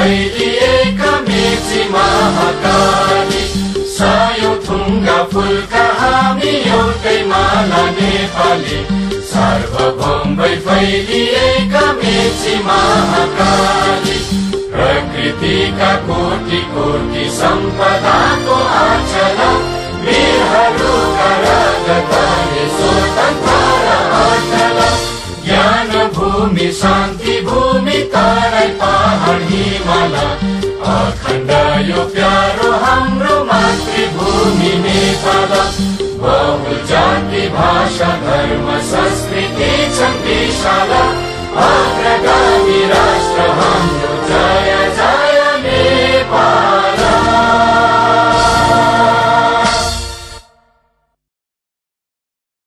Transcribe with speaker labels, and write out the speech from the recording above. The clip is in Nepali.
Speaker 1: फैलिएका मेची महाकाली सयौं थुङ्गा फुलका हामी एउटै माला नेपाली सार्वभौम भई फैलिएका मेची महाकाली प्रकृतिका कोटि कोटि सम्पदाको आचल वीरहरूका रगतले स्वतन्त्र अटल ज्ञान भूमि शान्ति भूमि तराई पहाड हिमाल अखण्ड यो प्यारो हाम्रो मातृभूमि नेपाल बहु जाति भाषा धर्म संस्कृति छन् विशाल अग्रगामी